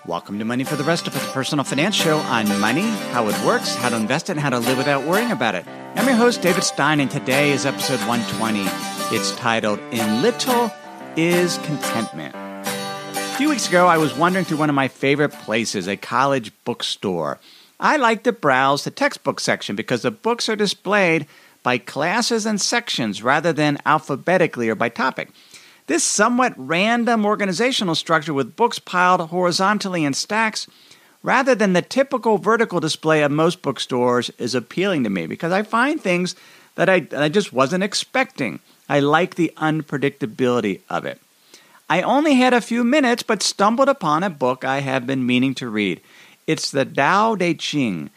Welcome to Money for the Rest of Us, a personal finance show on money, how it works, how to invest it, and how to live without worrying about it. I'm your host, David Stein, and today is episode 120. It's titled, In Little is Contentment. A few weeks ago, I was wandering through one of my favorite places, a college bookstore. I like to browse the textbook section because the books are displayed by classes and sections rather than alphabetically or by topic. This somewhat random organizational structure with books piled horizontally in stacks rather than the typical vertical display of most bookstores is appealing to me because I find things that I just wasn't expecting. I like the unpredictability of it. I only had a few minutes but stumbled upon a book I have been meaning to read. It's the Tao Te Ching,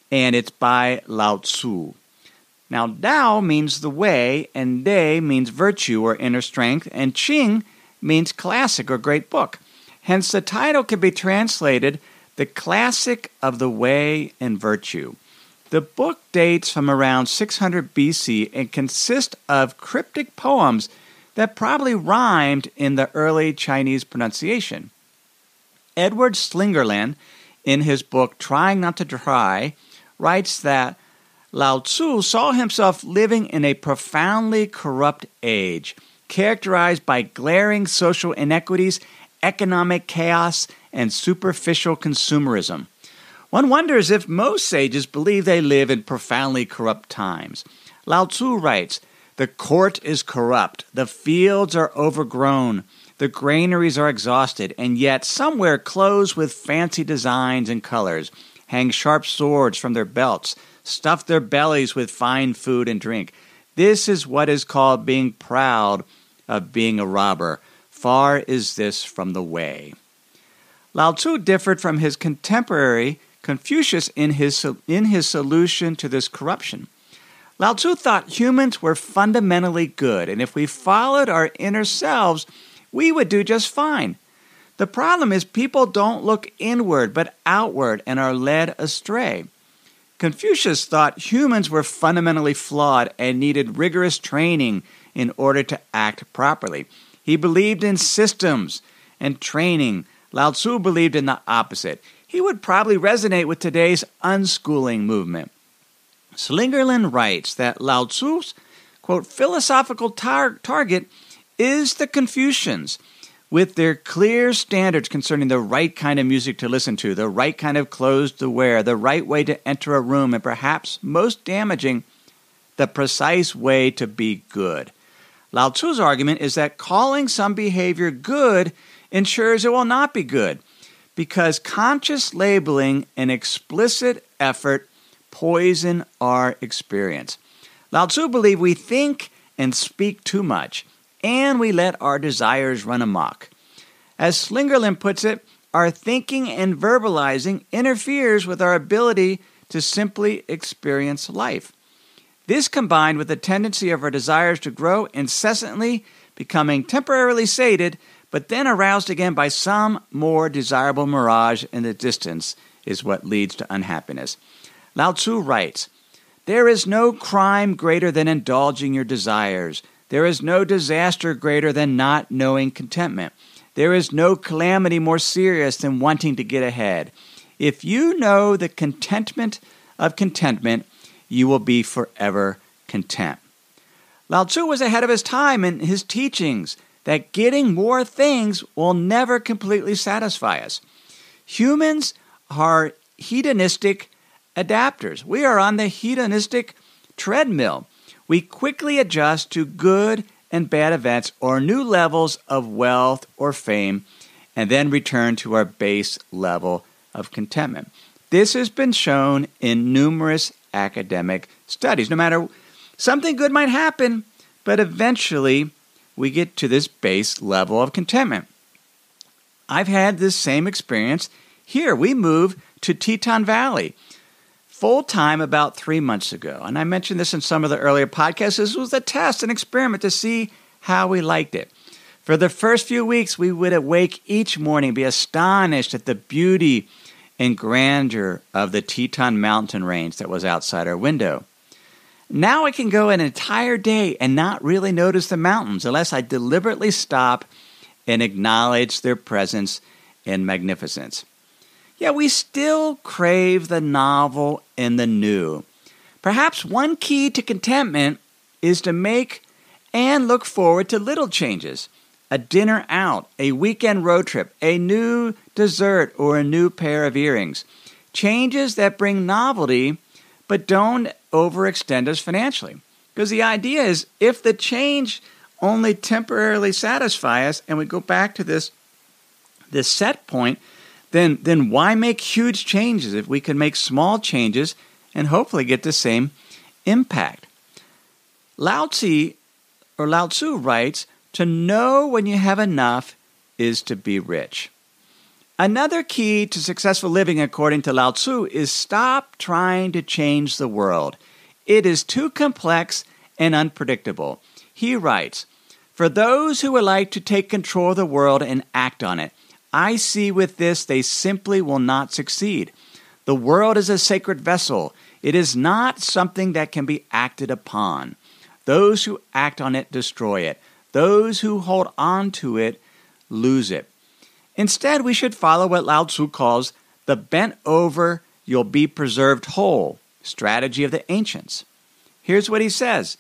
and it's by Lao Tzu. Now, Dao means the way, and De means virtue or inner strength, and Ching means classic or great book. Hence, the title can be translated, The Classic of the Way and Virtue. The book dates from around 600 BC and consists of cryptic poems that probably rhymed in the early Chinese pronunciation. Edward Slingerland, in his book Trying Not to Try, writes that Lao Tzu saw himself living in a profoundly corrupt age, characterized by glaring social inequities, economic chaos, and superficial consumerism. One wonders if most sages believe they live in profoundly corrupt times. Lao Tzu writes, "The court is corrupt, the fields are overgrown, the granaries are exhausted, and yet somewhere clothes with fancy designs and colors hang sharp swords from their belts, stuff their bellies with fine food and drink. This is what is called being proud of being a robber. Far is this from the way." Lao Tzu differed from his contemporary Confucius in his solution to this corruption. Lao Tzu thought humans were fundamentally good, and if we followed our inner selves, we would do just fine. The problem is people don't look inward but outward and are led astray. Confucius thought humans were fundamentally flawed and needed rigorous training in order to act properly. He believed in systems and training. Lao Tzu believed in the opposite. He would probably resonate with today's unschooling movement. Slingerland writes that Lao Tzu's, quote, philosophical target is the Confucians, with their clear standards concerning the right kind of music to listen to, the right kind of clothes to wear, the right way to enter a room, and perhaps most damaging, the precise way to be good. Lao Tzu's argument is that calling some behavior good ensures it will not be good, because conscious labeling and explicit effort poison our experience. Lao Tzu believed we think and speak too much, and we let our desires run amok. As Slingerland puts it, our thinking and verbalizing interferes with our ability to simply experience life. This combined with the tendency of our desires to grow incessantly, becoming temporarily sated, but then aroused again by some more desirable mirage in the distance, is what leads to unhappiness. Lao Tzu writes, "There is no crime greater than indulging your desires. There is no disaster greater than not knowing contentment. There is no calamity more serious than wanting to get ahead. If you know the contentment of contentment, you will be forever content." Lao Tzu was ahead of his time in his teachings that getting more things will never completely satisfy us. Humans are hedonistic adapters. We are on the hedonistic treadmill. We quickly adjust to good and bad events or new levels of wealth or fame, and then return to our base level of contentment. This has been shown in numerous academic studies. No matter, something good might happen, but eventually we get to this base level of contentment. I've had this same experience here. We moved to Teton Valley full-time about 3 months ago. And I mentioned this in some of the earlier podcasts. This was a test, an experiment to see how we liked it. For the first few weeks, we would awake each morning, be astonished at the beauty and grandeur of the Teton mountain range that was outside our window. Now I can go an entire day and not really notice the mountains unless I deliberately stop and acknowledge their presence and magnificence. Yet we still crave the novel and the new. Perhaps one key to contentment is to make and look forward to little changes. A dinner out, a weekend road trip, a new dessert, or a new pair of earrings. Changes that bring novelty but don't overextend us financially. Because the idea is if the change only temporarily satisfies us and we go back to this set point, then why make huge changes if we can make small changes and hopefully get the same impact? Lao Tzu writes, "To know when you have enough is to be rich." Another key to successful living, according to Lao Tzu, is stop trying to change the world. It is too complex and unpredictable. He writes, "For those who would like to take control of the world and act on it, I see with this they simply will not succeed. The world is a sacred vessel. It is not something that can be acted upon. Those who act on it destroy it. Those who hold on to it lose it." Instead, we should follow what Lao Tzu calls the bent over, you'll be preserved whole strategy of the ancients. Here's what he says: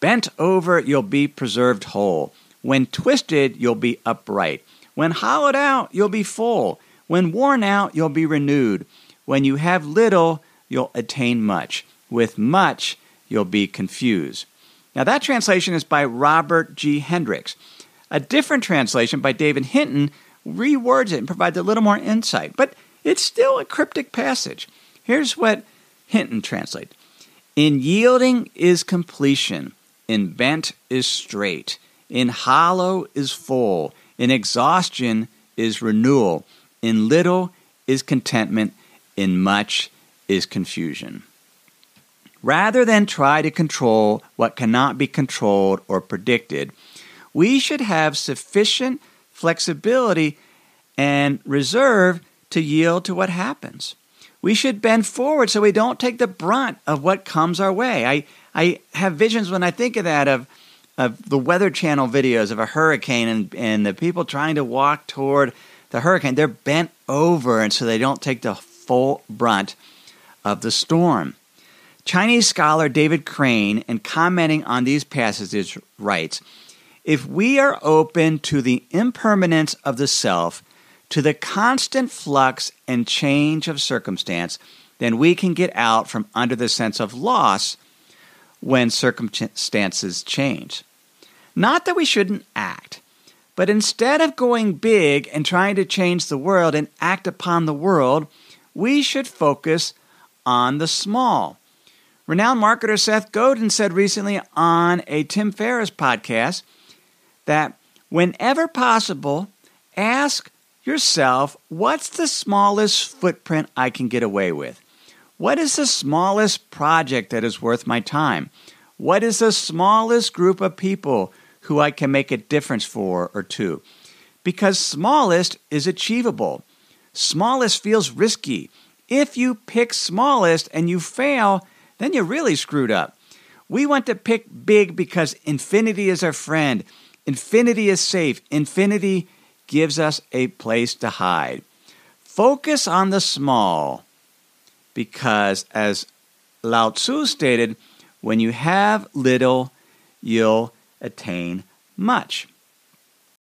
bent over, you'll be preserved whole. When twisted, you'll be upright. When hollowed out, you'll be full. When worn out, you'll be renewed. When you have little, you'll attain much. With much, you'll be confused. Now that translation is by Robert G. Hendricks. A different translation by David Hinton rewords it and provides a little more insight, but it's still a cryptic passage. Here's what Hinton translates: "In yielding is completion. In bent is straight. In hollow is full. In exhaustion is renewal. In little is contentment. In much is confusion." Rather than try to control what cannot be controlled or predicted, we should have sufficient flexibility and reserve to yield to what happens. We should bend forward so we don't take the brunt of what comes our way. I have visions when I think of that of the Weather Channel videos of a hurricane and the people trying to walk toward the hurricane. They're bent over, and so they don't take the full brunt of the storm. Chinese scholar David Crane, in commenting on these passages, writes, "If we are open to the impermanence of the self, to the constant flux and change of circumstance, then we can get out from under the sense of loss when circumstances change." Not that we shouldn't act, but instead of going big and trying to change the world and act upon the world, we should focus on the small. Renowned marketer Seth Godin said recently on a Tim Ferriss podcast that whenever possible, ask yourself, what's the smallest footprint I can get away with? What is the smallest project that is worth my time? What is the smallest group of people who I can make a difference for or to? Because smallest is achievable. Smallest feels risky. If you pick smallest and you fail, then you're really screwed up. We want to pick big because infinity is our friend. Infinity is safe. Infinity gives us a place to hide. Focus on the small because, as Lao Tzu stated, when you have little, you'll attain much.